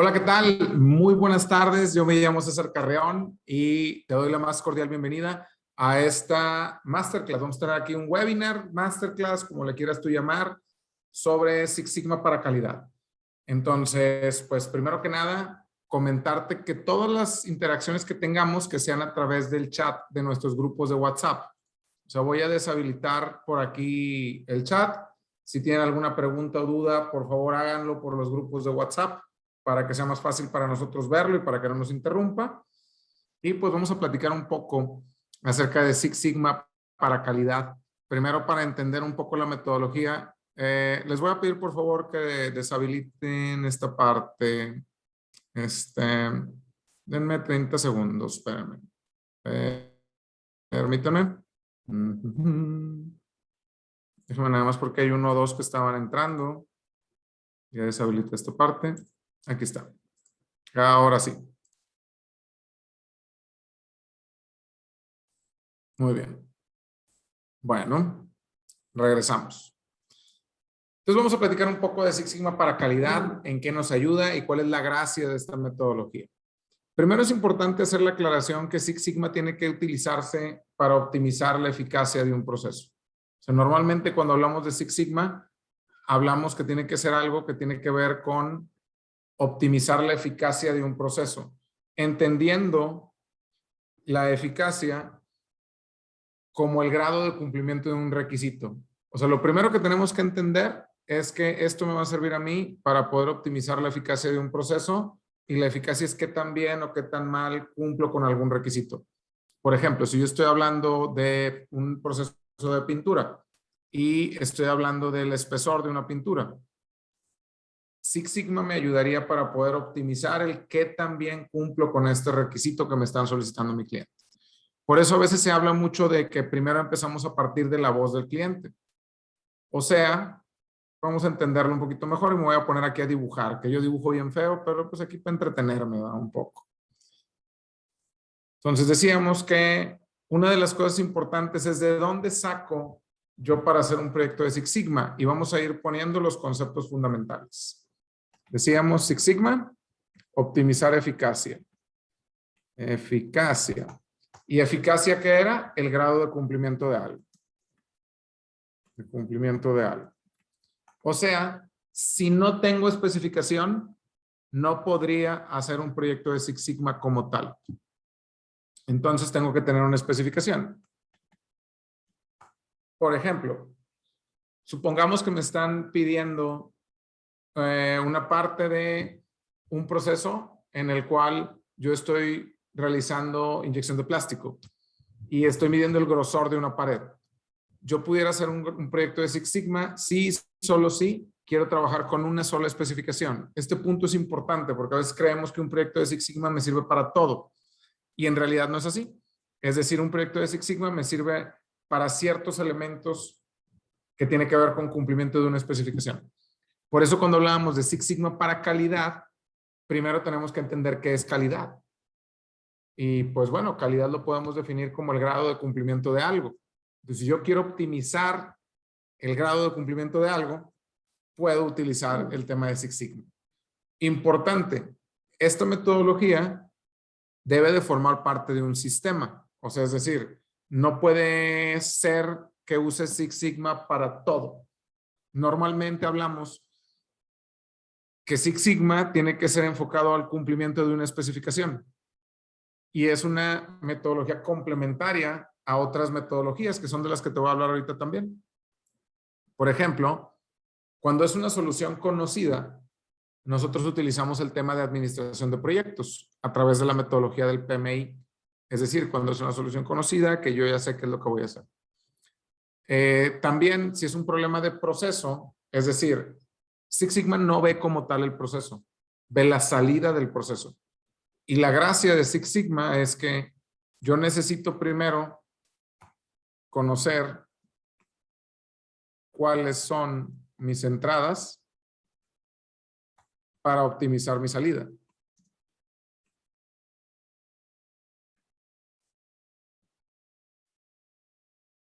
Hola, ¿qué tal? Muy buenas tardes. Yo me llamo César Carreón y te doy la más cordial bienvenida a esta masterclass. Vamos a tener aquí un webinar, masterclass, como le quieras tú llamar, sobre Six Sigma para calidad. Entonces, pues primero que nada, comentarte que todas las interacciones que tengamos que sean a través del chat de nuestros grupos de WhatsApp. O sea, voy a deshabilitar por aquí el chat. Si tienen alguna pregunta o duda, por favor háganlo por los grupos de WhatsApp para que sea más fácil para nosotros verlo y para que no nos interrumpa. Y pues vamos a platicar un poco acerca de Six Sigma para calidad. Primero, para entender un poco la metodología, les voy a pedir por favor que deshabiliten esta parte. Denme 30 segundos, espérenme. Permítanme. Déjenme nada más porque hay uno o dos que estaban entrando. Ya deshabilité esta parte. Aquí está. Ahora sí. Muy bien. Bueno, regresamos. Entonces vamos a platicar un poco de Six Sigma para calidad, en qué nos ayuda y cuál es la gracia de esta metodología. Primero es importante hacer la aclaración que Six Sigma tiene que utilizarse para optimizar la eficacia de un proceso. O sea, normalmente cuando hablamos de Six Sigma, hablamos que tiene que ser algo que tiene que ver con optimizar la eficacia de un proceso, entendiendo la eficacia como el grado de cumplimiento de un requisito. O sea, lo primero que tenemos que entender es que esto me va a servir a mí para poder optimizar la eficacia de un proceso, y la eficacia es qué tan bien o qué tan mal cumplo con algún requisito. Por ejemplo, si yo estoy hablando de un proceso de pintura y estoy hablando del espesor de una pintura, Six Sigma me ayudaría para poder optimizar el qué tan bien cumplo con este requisito que me están solicitando mi cliente. Por eso a veces se habla mucho de que primero empezamos a partir de la voz del cliente. O sea, vamos a entenderlo un poquito mejor y me voy a poner aquí a dibujar, que yo dibujo bien feo, pero pues aquí para entretenerme, ¿verdad? Un poco. Entonces decíamos que una de las cosas importantes es de dónde saco yo para hacer un proyecto de Six Sigma, y vamos a ir poniendo los conceptos fundamentales. Decíamos Six Sigma, optimizar eficacia. Eficacia. ¿Y eficacia qué era? El grado de cumplimiento de algo. De cumplimiento de algo. O sea, si no tengo especificación, no podría hacer un proyecto de Six Sigma como tal. Entonces tengo que tener una especificación. Por ejemplo, supongamos que me están pidiendo una parte de un proceso en el cual yo estoy realizando inyección de plástico y estoy midiendo el grosor de una pared. Yo pudiera hacer un proyecto de Six Sigma si, solo si, quiero trabajar con una sola especificación. Este punto es importante porque a veces creemos que un proyecto de Six Sigma me sirve para todo y en realidad no es así. Es decir, un proyecto de Six Sigma me sirve para ciertos elementos que tiene que ver con cumplimiento de una especificación. Por eso cuando hablábamos de Six Sigma para calidad, primero tenemos que entender qué es calidad. Y pues bueno, calidad lo podemos definir como el grado de cumplimiento de algo. Entonces, si yo quiero optimizar el grado de cumplimiento de algo, puedo utilizar el tema de Six Sigma. Importante, esta metodología debe de formar parte de un sistema. O sea, es decir, no puede ser que use Six Sigma para todo. Normalmente hablamos que Six Sigma tiene que ser enfocado al cumplimiento de una especificación. Y es una metodología complementaria a otras metodologías que son de las que te voy a hablar ahorita también. Por ejemplo, cuando es una solución conocida, nosotros utilizamos el tema de administración de proyectos a través de la metodología del PMI. Es decir, cuando es una solución conocida, que yo ya sé qué es lo que voy a hacer. También, si es un problema de proceso, es decir, Six Sigma no ve como tal el proceso, ve la salida del proceso. Y la gracia de Six Sigma es que yo necesito primero conocer cuáles son mis entradas para optimizar mi salida.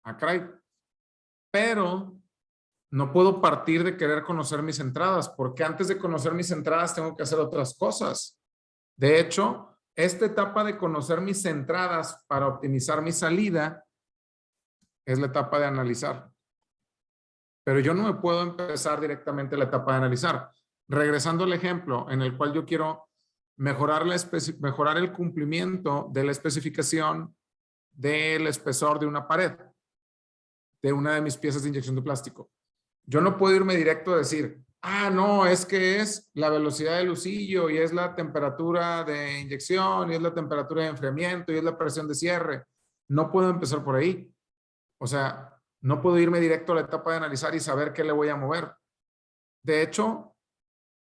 Ah, caray. Pero no puedo partir de querer conocer mis entradas, porque antes de conocer mis entradas tengo que hacer otras cosas. De hecho, esta etapa de conocer mis entradas para optimizar mi salida es la etapa de analizar. Pero yo no me puedo empezar directamente la etapa de analizar. Regresando al ejemplo en el cual yo quiero mejorar el cumplimiento de la especificación del espesor de una pared, de una de mis piezas de inyección de plástico. Yo no puedo irme directo a decir, no, es que es la velocidad del lucillo y es la temperatura de inyección y es la temperatura de enfriamiento y es la presión de cierre. No puedo empezar por ahí. O sea, no puedo irme directo a la etapa de analizar y saber qué le voy a mover. De hecho,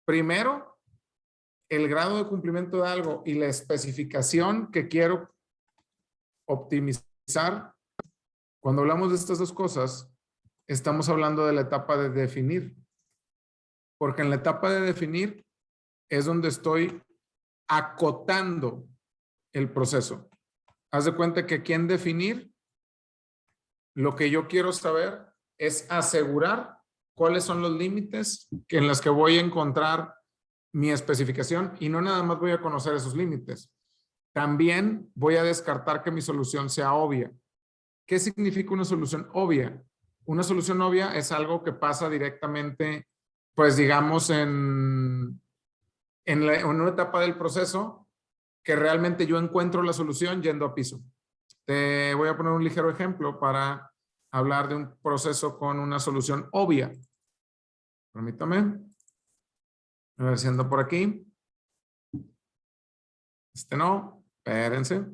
primero, el grado de cumplimiento de algo y la especificación que quiero optimizar. Cuando hablamos de estas dos cosas, estamos hablando de la etapa de definir. Porque en la etapa de definir es donde estoy acotando el proceso. Haz de cuenta que aquí en definir, lo que yo quiero saber es asegurar cuáles son los límites en los que voy a encontrar mi especificación y no nada más voy a conocer esos límites. También voy a descartar que mi solución sea obvia. ¿Qué significa una solución obvia? Una solución obvia es algo que pasa directamente, pues digamos, en una etapa del proceso que realmente yo encuentro la solución yendo a piso. Te voy a poner un ligero ejemplo para hablar de un proceso con una solución obvia. Permítame. A ver si ando por aquí. No, espérense.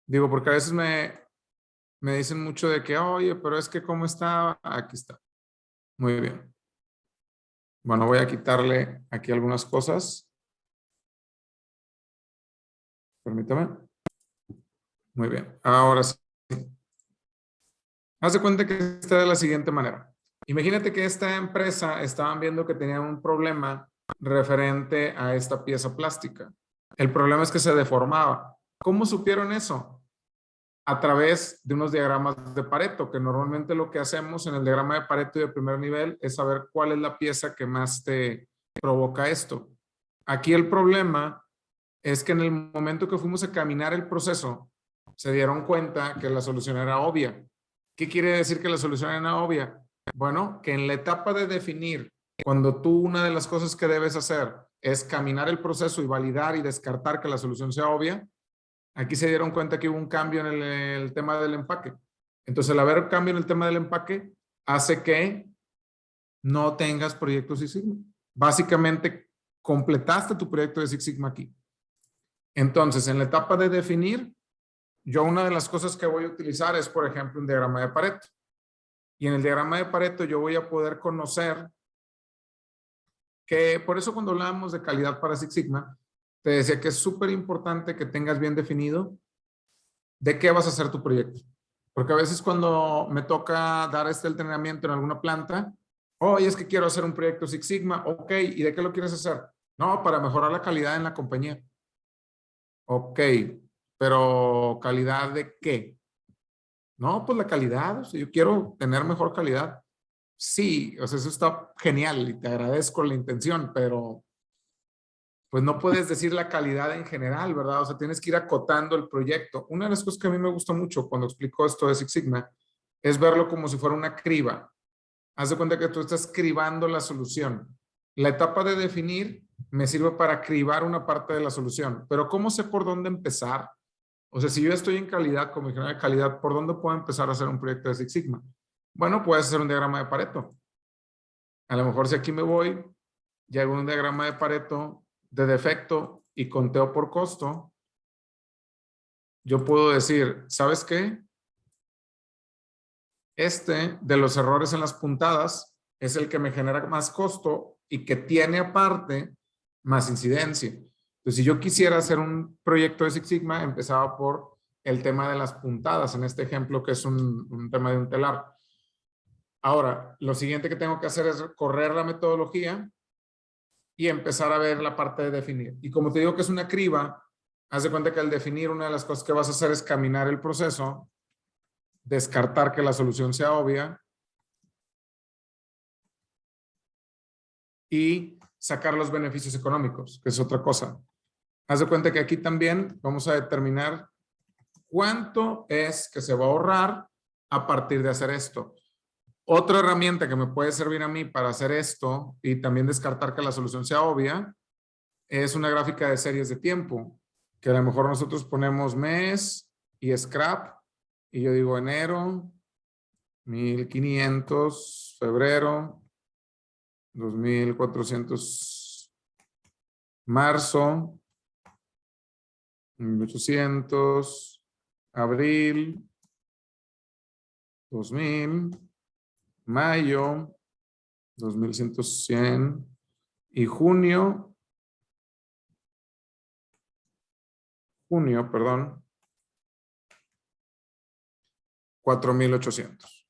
Digo, porque a veces me dicen mucho de que, oye, pero es que ¿cómo está? Aquí está. Muy bien. Bueno, voy a quitarle aquí algunas cosas. Permítame. Muy bien. Ahora sí. Haz de cuenta que está de la siguiente manera. Imagínate que esta empresa estaban viendo que tenían un problema referente a esta pieza plástica. El problema es que se deformaba. ¿Cómo supieron eso? A través de unos diagramas de Pareto, que normalmente lo que hacemos en el diagrama de Pareto de primer nivel es saber cuál es la pieza que más te provoca esto. Aquí el problema es que en el momento que fuimos a caminar el proceso, se dieron cuenta que la solución era obvia. ¿Qué quiere decir que la solución era obvia? Bueno, que en la etapa de definir, cuando tú una de las cosas que debes hacer es caminar el proceso y validar y descartar que la solución sea obvia, aquí se dieron cuenta que hubo un cambio en el tema del empaque. Entonces, el haber cambio en el tema del empaque hace que no tengas proyectos Six Sigma. Básicamente, completaste tu proyecto de Six Sigma aquí. Entonces, en la etapa de definir, yo una de las cosas que voy a utilizar es, por ejemplo, un diagrama de Pareto. Y en el diagrama de Pareto yo voy a poder conocer que, por eso cuando hablábamos de calidad para Six Sigma, te decía que es súper importante que tengas bien definido de qué vas a hacer tu proyecto. Porque a veces cuando me toca dar este entrenamiento en alguna planta, oye, es que quiero hacer un proyecto Six Sigma, ok, ¿y de qué lo quieres hacer? No, para mejorar la calidad en la compañía. Ok, pero ¿calidad de qué? No, pues la calidad, o sea, yo quiero tener mejor calidad. Sí, o sea, eso está genial y te agradezco la intención, pero pues no puedes decir la calidad en general, ¿verdad? O sea, tienes que ir acotando el proyecto. Una de las cosas que a mí me gusta mucho cuando explico esto de Six Sigma es verlo como si fuera una criba. Haz de cuenta que tú estás cribando la solución. La etapa de definir me sirve para cribar una parte de la solución, pero ¿cómo sé por dónde empezar? O sea, si yo estoy en calidad, como ingeniero de calidad, ¿por dónde puedo empezar a hacer un proyecto de Six Sigma? Bueno, puedes hacer un diagrama de Pareto. A lo mejor si aquí me voy, y hago un diagrama de Pareto de defecto y conteo por costo, yo puedo decir, ¿sabes qué? Este de los errores en las puntadas es el que me genera más costo y que tiene aparte más incidencia. Entonces, si yo quisiera hacer un proyecto de Six Sigma, empezaba por el tema de las puntadas, en este ejemplo que es un tema de un telar. Ahora, lo siguiente que tengo que hacer es correr la metodología y empezar a ver la parte de definir. Y como te digo que es una criba, haz de cuenta que al definir una de las cosas que vas a hacer es caminar el proceso, descartar que la solución sea obvia y sacar los beneficios económicos, que es otra cosa. Haz de cuenta que aquí también vamos a determinar cuánto es que se va a ahorrar a partir de hacer esto. Otra herramienta que me puede servir a mí para hacer esto y también descartar que la solución sea obvia es una gráfica de series de tiempo, que a lo mejor nosotros ponemos mes y scrap y yo digo enero, 1500, febrero, 2400, marzo, 1800, abril, 2000, mayo, 2100 y junio, perdón, 4800.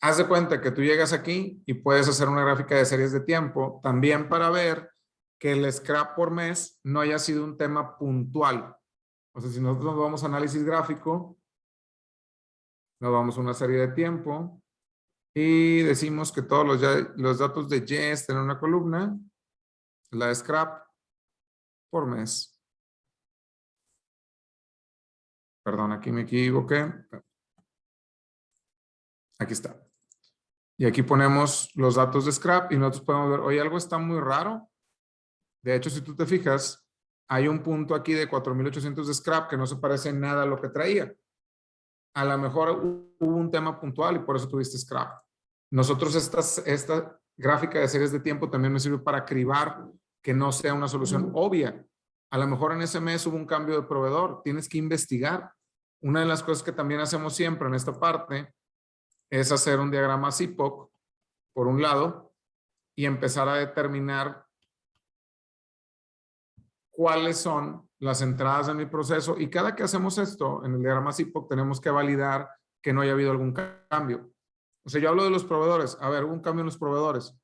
Haz de cuenta que tú llegas aquí y puedes hacer una gráfica de series de tiempo también para ver que el scrap por mes no haya sido un tema puntual. O sea, si nosotros nos vamos a análisis gráfico, nos vamos a una serie de tiempo y decimos que todos los datos de Y están en una columna, la de scrap por mes. Perdón, aquí me equivoqué. Aquí está. Y aquí ponemos los datos de scrap y nosotros podemos ver, oye, algo está muy raro. De hecho, si tú te fijas, hay un punto aquí de 4800 de scrap que no se parece en nada a lo que traía. A lo mejor hubo un tema puntual y por eso tuviste scrap. Nosotros esta gráfica de series de tiempo también nos sirve para cribar que no sea una solución obvia. A lo mejor en ese mes hubo un cambio de proveedor. Tienes que investigar. Una de las cosas que también hacemos siempre en esta parte es hacer un diagrama CIPOC, por un lado, y empezar a determinar cuáles son las entradas de mi proceso. Y cada que hacemos esto en el diagrama CIPOC, tenemos que validar que no haya habido algún cambio. O sea, yo hablo de los proveedores, a ver, hubo un cambio en los proveedores.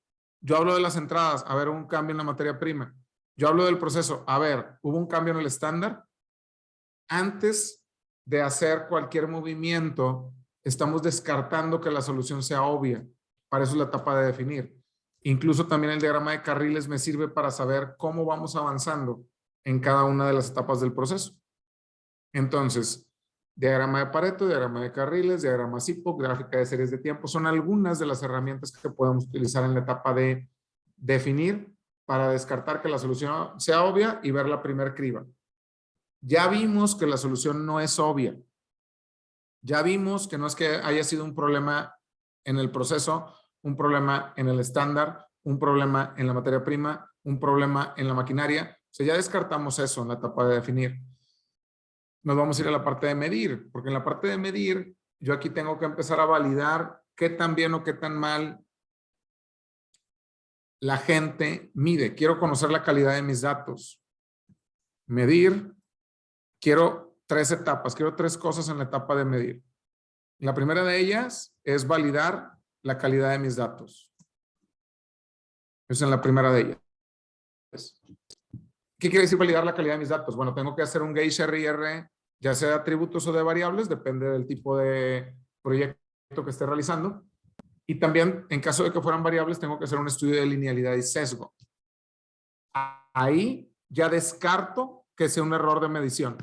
Yo hablo de las entradas, a ver, hubo un cambio en la materia prima. Yo hablo del proceso, a ver, hubo un cambio en el estándar. Antes de hacer cualquier movimiento, estamos descartando que la solución sea obvia. Para eso es la etapa de definir. Incluso también el diagrama de carriles me sirve para saber cómo vamos avanzando en cada una de las etapas del proceso. Entonces, diagrama de Pareto, diagrama de carriles, diagrama CIPOC, gráfica de series de tiempo, son algunas de las herramientas que podemos utilizar en la etapa de definir para descartar que la solución sea obvia y ver la primer criba. Ya vimos que la solución no es obvia. Ya vimos que no es que haya sido un problema en el proceso, un problema en el estándar, un problema en la materia prima, un problema en la maquinaria. O sea, ya descartamos eso en la etapa de definir. Nos vamos a ir a la parte de medir, porque en la parte de medir, yo aquí tengo que empezar a validar qué tan bien o qué tan mal la gente mide. Quiero conocer la calidad de mis datos. Medir, quiero 3 etapas, quiero 3 cosas en la etapa de medir. La primera de ellas es validar la calidad de mis datos. Esa es la primera de ellas. ¿Qué quiere decir validar la calidad de mis datos? Bueno, tengo que hacer un gauge RIR, ya sea de atributos o de variables, depende del tipo de proyecto que esté realizando. Y también, en caso de que fueran variables, tengo que hacer un estudio de linealidad y sesgo. Ahí ya descarto que sea un error de medición.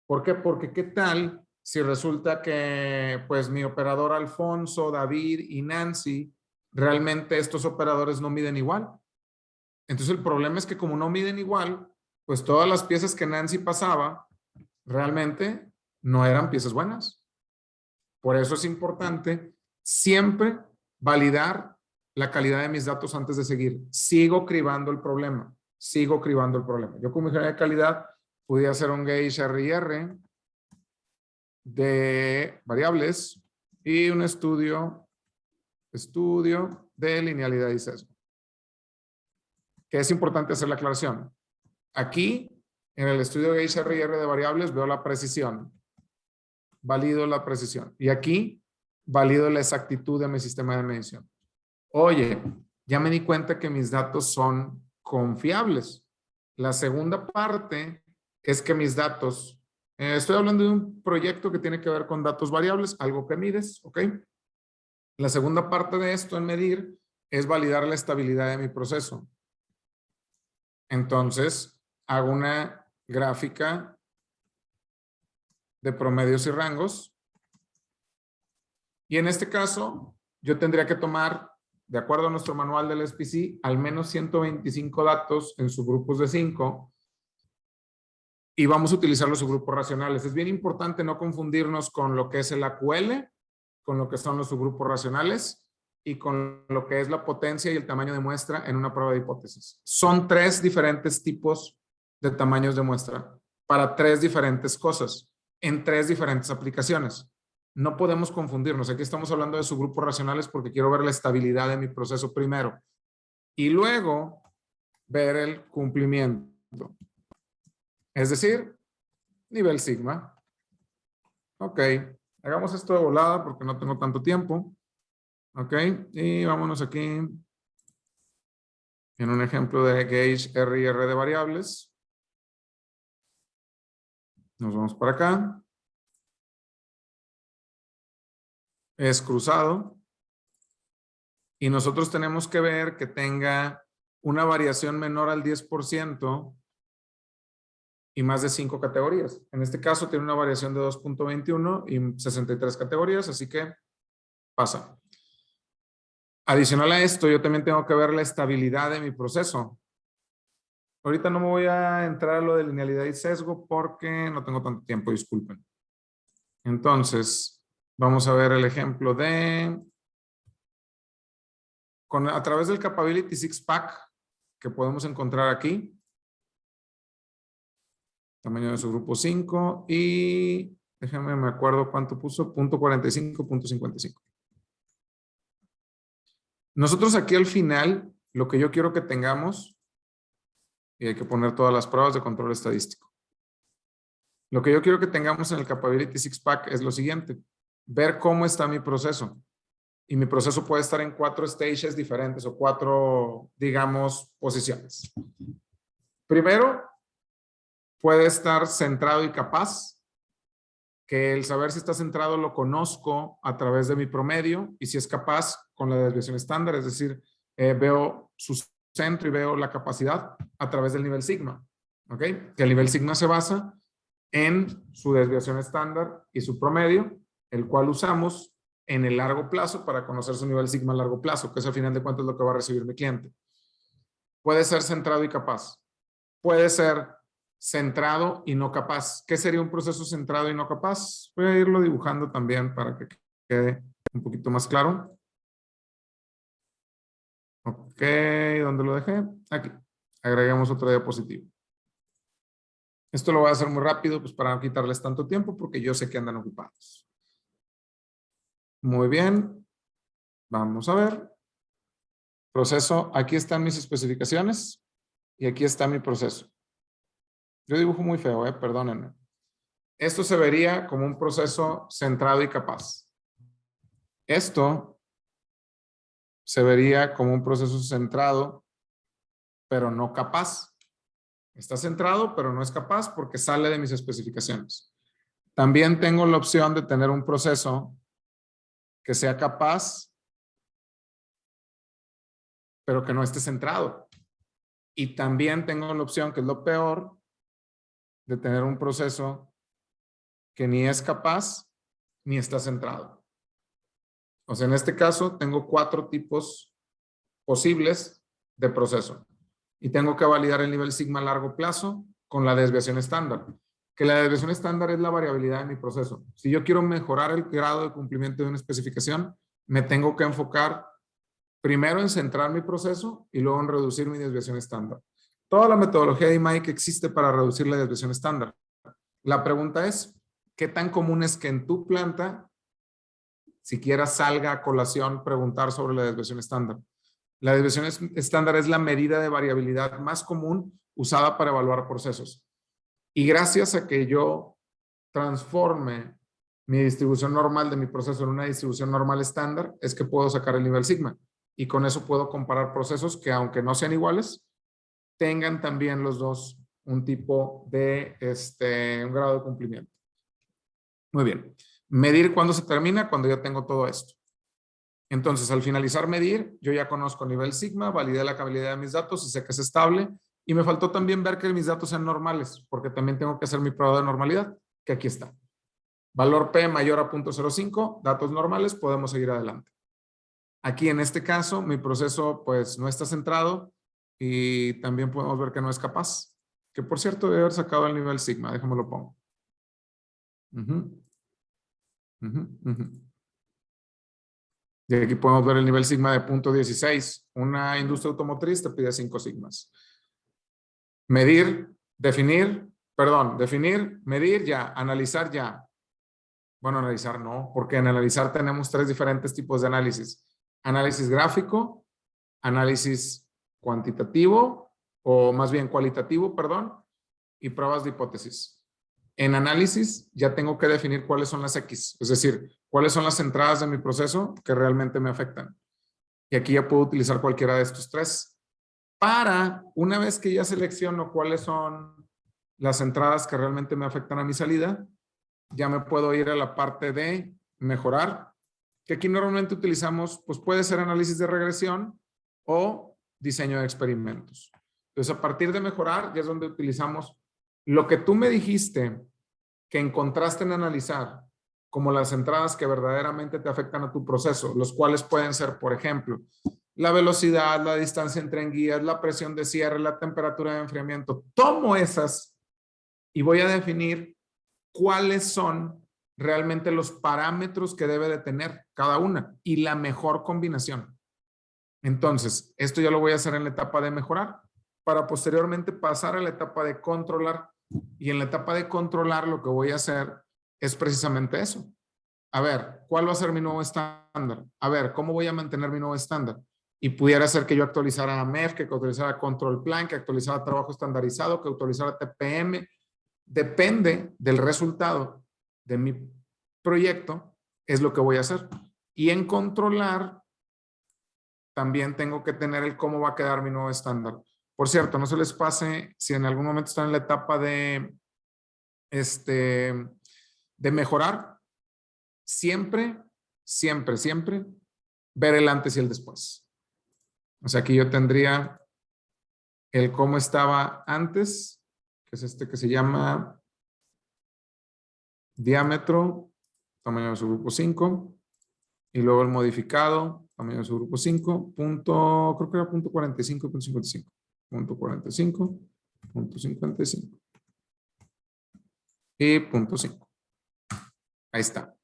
¿Por qué? Porque ¿qué tal si resulta que pues mi operador Alfonso, David y Nancy, realmente estos operadores no miden igual? Entonces el problema es que como no miden igual, pues todas las piezas que Nancy pasaba realmente no eran piezas buenas. Por eso es importante siempre validar la calidad de mis datos antes de seguir. Sigo cribando el problema. Sigo cribando el problema. Yo como ingeniero de calidad pude hacer un gauge RIR de variables y un estudio de linealidad y sesgo. Que es importante hacer la aclaración. Aquí, en el estudio de gauge RIR de variables, veo la precisión. Valido la precisión. Y aquí, valido la exactitud de mi sistema de medición. Oye, ya me di cuenta que mis datos son confiables. La segunda parte es que mis datos, estoy hablando de un proyecto que tiene que ver con datos variables, algo que mides, ¿ok? La segunda parte de esto en medir es validar la estabilidad de mi proceso. Entonces, hago una gráfica de promedios y rangos. Y en este caso, yo tendría que tomar, de acuerdo a nuestro manual del SPC, al menos 125 datos en subgrupos de 5 y vamos a utilizar los subgrupos racionales. Es bien importante no confundirnos con lo que es el AQL, con lo que son los subgrupos racionales y con lo que es la potencia y el tamaño de muestra en una prueba de hipótesis. Son 3 diferentes tipos de tamaños de muestra para 3 diferentes cosas en 3 diferentes aplicaciones. No podemos confundirnos. Aquí estamos hablando de subgrupos racionales porque quiero ver la estabilidad de mi proceso primero y luego ver el cumplimiento. Es decir, nivel sigma. Ok, hagamos esto de volada porque no tengo tanto tiempo. Ok, y vámonos aquí en un ejemplo de gauge R y R de variables. Nos vamos para acá. Es cruzado. Y nosotros tenemos que ver que tenga una variación menor al 10% y más de 5 categorías. En este caso tiene una variación de 2.21 y 63 categorías, así que pasa. Adicional a esto, yo también tengo que ver la estabilidad de mi proceso. Ahorita no me voy a entrar a lo de linealidad y sesgo porque no tengo tanto tiempo, disculpen. Entonces, vamos a ver el ejemplo de... a través del Capability Six Pack que podemos encontrar aquí. Tamaño de su grupo 5 y déjame me acuerdo cuánto puso, punto 45, punto 55. Nosotros aquí al final, lo que yo quiero que tengamos, y hay que poner todas las pruebas de control estadístico. Lo que yo quiero que tengamos en el Capability Six Pack es lo siguiente, ver cómo está mi proceso. Y mi proceso puede estar en 4 stages diferentes o 4, digamos, posiciones. Primero, puede estar centrado y capaz, que el saber si está centrado lo conozco a través de mi promedio y si es capaz con la desviación estándar, es decir, veo su centro y veo la capacidad a través del nivel sigma. ¿Ok? Que el nivel sigma se basa en su desviación estándar y su promedio, el cual usamos en el largo plazo para conocer su nivel sigma a largo plazo, que es al final de cuentas lo que va a recibir mi cliente. Puede ser centrado y capaz. Puede ser centrado y no capaz. ¿Qué sería un proceso centrado y no capaz? Voy a irlo dibujando también para que quede un poquito más claro. Ok, ¿dónde lo dejé? Aquí. Agregamos otra diapositiva. Esto lo voy a hacer muy rápido, pues para no quitarles tanto tiempo, porque yo sé que andan ocupados. Muy bien. Vamos a ver. Proceso. Aquí están mis especificaciones y aquí está mi proceso. Yo dibujo muy feo, perdónenme. Esto se vería como un proceso centrado y capaz. Esto se vería como un proceso centrado, pero no capaz. Está centrado, pero no es capaz porque sale de mis especificaciones. También tengo la opción de tener un proceso que sea capaz, pero que no esté centrado. Y también tengo la opción, que es lo peor, de tener un proceso que ni es capaz ni está centrado. O sea, en este caso tengo 4 tipos posibles de proceso. Y tengo que validar el nivel sigma a largo plazo con la desviación estándar. Que la desviación estándar es la variabilidad de mi proceso. Si yo quiero mejorar el grado de cumplimiento de una especificación, me tengo que enfocar primero en centrar mi proceso y luego en reducir mi desviación estándar. Toda la metodología de IMAIC existe para reducir la desviación estándar. La pregunta es, ¿qué tan común es que en tu planta siquiera salga a colación preguntar sobre la desviación estándar? La desviación estándar es la medida de variabilidad más común usada para evaluar procesos. Y gracias a que yo transforme mi distribución normal de mi proceso en una distribución normal estándar, es que puedo sacar el nivel sigma. Y con eso puedo comparar procesos que, aunque no sean iguales, tengan también los dos un tipo de, un grado de cumplimiento. Muy bien. Medir cuándo se termina, cuando ya tengo todo esto. Entonces, al finalizar medir, yo ya conozco nivel sigma, validé la calidad de mis datos y sé que es estable. Y me faltó también ver que mis datos sean normales, porque también tengo que hacer mi prueba de normalidad, que aquí está. Valor P mayor a 0.05, datos normales, podemos seguir adelante. Aquí en este caso, mi proceso pues no está centrado y también podemos ver que no es capaz. Que por cierto, debe haber sacado el nivel sigma, déjame lo pongo. Y aquí podemos ver el nivel sigma de 0.16. Una industria automotriz te pide 5 sigmas. Medir, definir, medir ya, analizar ya. Bueno, analizar no, porque en analizar tenemos 3 diferentes tipos de análisis. Análisis gráfico, análisis cuantitativo, o más bien cualitativo, perdón, y pruebas de hipótesis. En análisis ya tengo que definir cuáles son las X, es decir, cuáles son las entradas de mi proceso que realmente me afectan. Y aquí ya puedo utilizar cualquiera de estos 3. Para, una vez que ya selecciono cuáles son las entradas que realmente me afectan a mi salida, ya me puedo ir a la parte de mejorar, que aquí normalmente utilizamos, pues puede ser análisis de regresión o diseño de experimentos. Entonces, a partir de mejorar, ya es donde utilizamos lo que tú me dijiste que encontraste en analizar, como las entradas que verdaderamente te afectan a tu proceso, los cuales pueden ser, por ejemplo, la velocidad, la distancia entre enguías, la presión de cierre, la temperatura de enfriamiento. Tomo esas y voy a definir cuáles son realmente los parámetros que debe de tener cada una y la mejor combinación. Entonces, esto ya lo voy a hacer en la etapa de mejorar para posteriormente pasar a la etapa de controlar. Y en la etapa de controlar lo que voy a hacer es precisamente eso. A ver, ¿cuál va a ser mi nuevo estándar? A ver, ¿cómo voy a mantener mi nuevo estándar? Y pudiera ser que yo actualizara MEF, que actualizara Control Plan, que actualizara trabajo estandarizado, que actualizara TPM. Depende del resultado de mi proyecto, es lo que voy a hacer. Y en controlar, también tengo que tener el cómo va a quedar mi nuevo estándar. Por cierto, no se les pase si en algún momento están en la etapa de mejorar, siempre ver el antes y el después. O sea, aquí yo tendría el cómo estaba antes, que es este que se llama diámetro, tamaño de su grupo 5, y luego el modificado, tamaño de su grupo 5, creo que era punto 45 y punto 55. Punto 45, punto 55 y punto 5. Ahí está.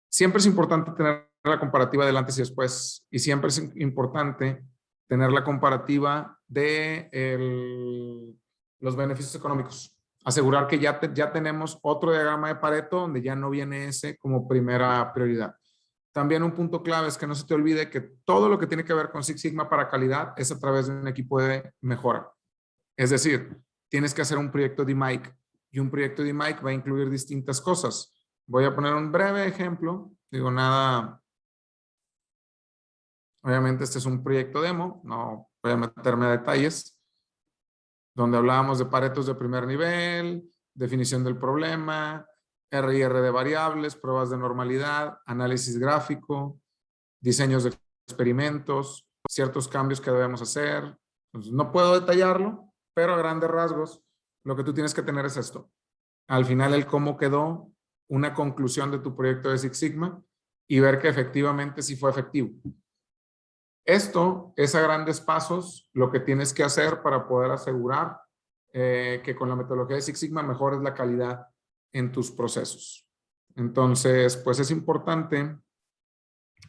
Siempre es importante tener la comparativa del antes y después, y siempre es importante tener la comparativa de los beneficios económicos. Asegurar que ya tenemos otro diagrama de Pareto donde ya no viene ese como primera prioridad. También un punto clave es que no se te olvide que todo lo que tiene que ver con Six Sigma para calidad es a través de un equipo de mejora. Es decir, tienes que hacer un proyecto de DMAIC y un proyecto de DMAIC va a incluir distintas cosas. Voy a poner un breve ejemplo. Digo, nada. Obviamente este es un proyecto demo, no voy a meterme a detalles, donde hablábamos de paretos de primer nivel, definición del problema, R&R de variables, pruebas de normalidad, análisis gráfico, diseños de experimentos, ciertos cambios que debemos hacer. Entonces, no puedo detallarlo, pero a grandes rasgos, lo que tú tienes que tener es esto. Al final, el cómo quedó, una conclusión de tu proyecto de Six Sigma y ver que efectivamente sí fue efectivo. Esto es a grandes pasos lo que tienes que hacer para poder asegurar que con la metodología de Six Sigma mejores la calidad en tus procesos. Entonces, pues es importante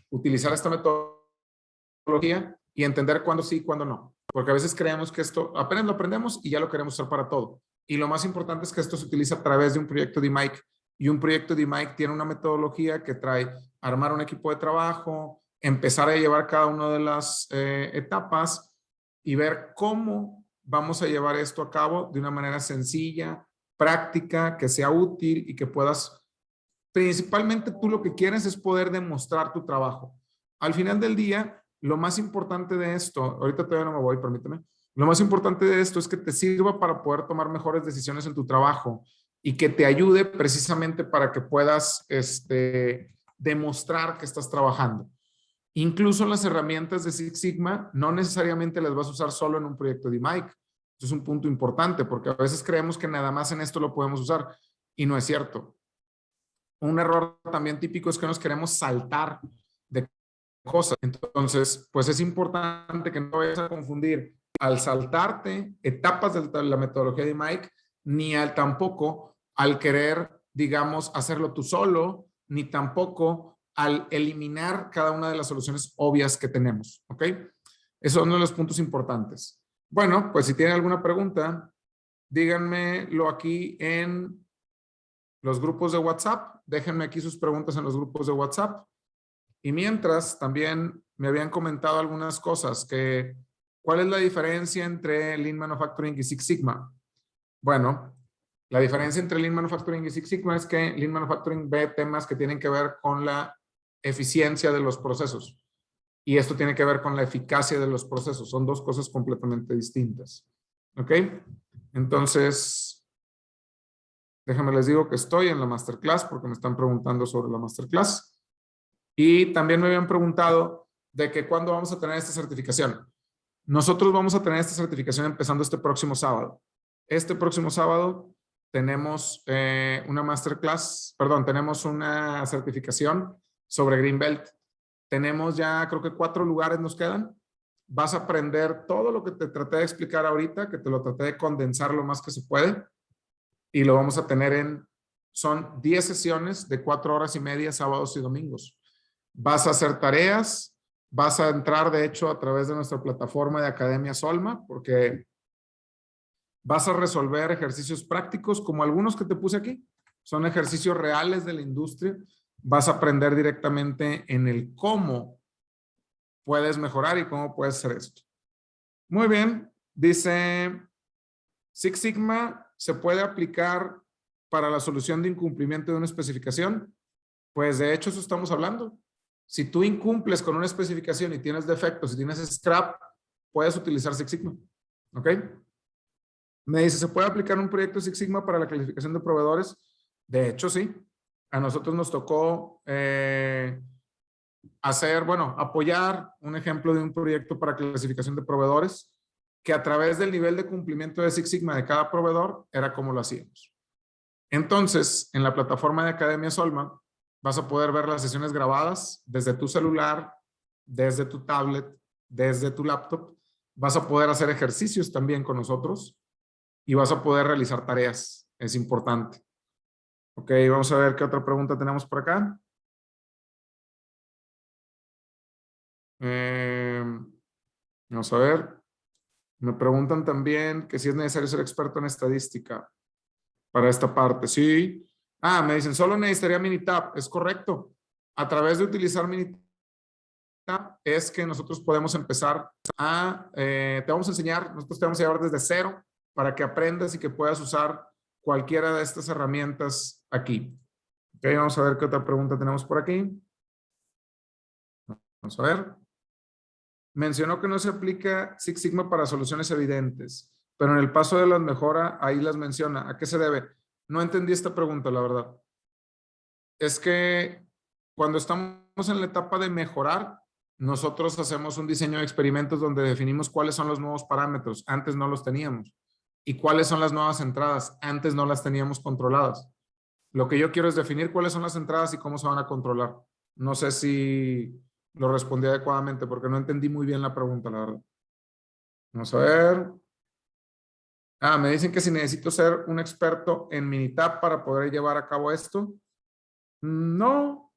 utilizar esta metodología y entender cuándo sí y cuándo no. Porque a veces creemos que esto apenas lo aprendemos y ya lo queremos usar para todo. Y lo más importante es que esto se utiliza a través de un proyecto de DMAIC. Y un proyecto de DMAIC tiene una metodología que trae armar un equipo de trabajo, empezar a llevar cada una de las etapas y ver cómo vamos a llevar esto a cabo de una manera sencilla, práctica, que sea útil y que puedas, principalmente tú lo que quieres es poder demostrar tu trabajo. Al final del día, lo más importante de esto, ahorita todavía no me voy, permíteme, lo más importante de esto es que te sirva para poder tomar mejores decisiones en tu trabajo y que te ayude precisamente para que puedas demostrar que estás trabajando. Incluso las herramientas de Six Sigma no necesariamente las vas a usar solo en un proyecto de Mike. Eso es un punto importante porque a veces creemos que nada más en esto lo podemos usar y no es cierto. Un error también típico es que nos queremos saltar de cosas. Entonces, pues es importante que no vayas a confundir al saltarte etapas de la metodología de Mike, ni tampoco al querer, digamos, hacerlo tú solo, ni tampoco al eliminar cada una de las soluciones obvias que tenemos, ¿ok? Esos son uno de los puntos importantes. Bueno, pues si tienen alguna pregunta, díganmelo aquí en los grupos de WhatsApp. Déjenme aquí sus preguntas en los grupos de WhatsApp. Y mientras, también me habían comentado algunas cosas, que ¿cuál es la diferencia entre Lean Manufacturing y Six Sigma? Bueno, la diferencia entre Lean Manufacturing y Six Sigma es que Lean Manufacturing ve temas que tienen que ver con la eficiencia de los procesos. Y esto tiene que ver con la eficacia de los procesos. Son dos cosas completamente distintas. ¿Ok? Entonces, déjenme les digo que estoy en la masterclass porque me están preguntando sobre la masterclass. Y también me habían preguntado de que cuándo vamos a tener esta certificación. Nosotros vamos a tener esta certificación empezando este próximo sábado. Este próximo sábado tenemos una masterclass, perdón, tenemos una certificación sobre Greenbelt. Tenemos ya, creo que 4 lugares nos quedan. Vas a aprender todo lo que te traté de explicar ahorita, que te lo traté de condensar lo más que se puede. Y lo vamos a tener son 10 sesiones de 4 horas y media, sábados y domingos. Vas a hacer tareas, vas a entrar de hecho a través de nuestra plataforma de Academia Solma, porque vas a resolver ejercicios prácticos como algunos que te puse aquí. Son ejercicios reales de la industria. Vas a aprender directamente en el cómo puedes mejorar y cómo puedes hacer esto. Muy bien, dice Six Sigma se puede aplicar para la solución de incumplimiento de una especificación. Pues de hecho eso estamos hablando. Si tú incumples con una especificación y tienes defectos, si tienes scrap, puedes utilizar Six Sigma. ¿Ok? Me dice, ¿se puede aplicar un proyecto Six Sigma para la calificación de proveedores? De hecho, sí. A nosotros nos tocó apoyar un ejemplo de un proyecto para clasificación de proveedores que a través del nivel de cumplimiento de Six Sigma de cada proveedor era como lo hacíamos. Entonces, en la plataforma de Academia Solma, vas a poder ver las sesiones grabadas desde tu celular, desde tu tablet, desde tu laptop. Vas a poder hacer ejercicios también con nosotros y vas a poder realizar tareas. Es importante. Ok, vamos a ver qué otra pregunta tenemos por acá. Vamos a ver. Me preguntan también que si es necesario ser experto en estadística para esta parte. Sí. Me dicen, solo necesitaría Minitab. Es correcto. A través de utilizar Minitab es que nosotros podemos empezar te vamos a enseñar, nosotros te vamos a llevar desde cero para que aprendas y que puedas usar cualquiera de estas herramientas aquí. Ok, vamos a ver qué otra pregunta tenemos por aquí. Vamos a ver. Mencionó que no se aplica Six Sigma para soluciones evidentes, pero en el paso de las mejoras, ahí las menciona. ¿A qué se debe? No entendí esta pregunta, la verdad. Es que cuando estamos en la etapa de mejorar, nosotros hacemos un diseño de experimentos donde definimos cuáles son los nuevos parámetros. Antes no los teníamos. Y cuáles son las nuevas entradas. Antes no las teníamos controladas. Lo que yo quiero es definir cuáles son las entradas y cómo se van a controlar. No sé si lo respondí adecuadamente porque no entendí muy bien la pregunta, la verdad. Vamos a ver. Me dicen que si necesito ser un experto en Minitab para poder llevar a cabo esto. No.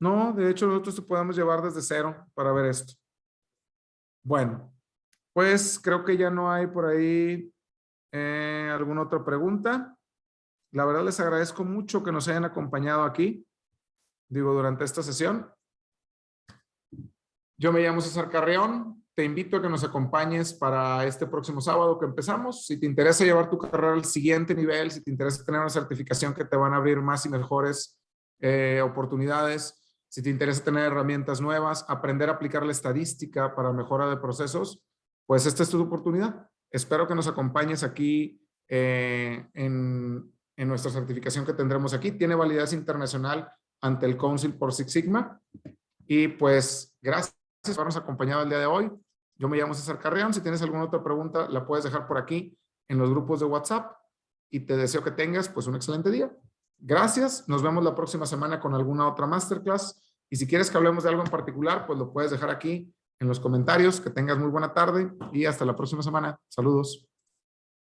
No, de hecho nosotros te podemos llevar desde cero para ver esto. Bueno, pues creo que ya no hay por ahí alguna otra pregunta. La verdad les agradezco mucho que nos hayan acompañado aquí, durante esta sesión. Yo me llamo César Carreón. Te invito a que nos acompañes para este próximo sábado que empezamos. Si te interesa llevar tu carrera al siguiente nivel, si te interesa tener una certificación que te van a abrir más y mejores oportunidades, si te interesa tener herramientas nuevas, aprender a aplicar la estadística para mejora de procesos, pues esta es tu oportunidad. Espero que nos acompañes aquí en nuestra certificación que tendremos aquí. Tiene validez internacional ante el Council por Six Sigma. Y pues, gracias por habernos acompañado el día de hoy. Yo me llamo César Carreón. Si tienes alguna otra pregunta, la puedes dejar por aquí en los grupos de WhatsApp. Y te deseo que tengas pues un excelente día. Gracias. Nos vemos la próxima semana con alguna otra masterclass. Y si quieres que hablemos de algo en particular, pues lo puedes dejar aquí en los comentarios. Que tengas muy buena tarde y hasta la próxima semana. Saludos.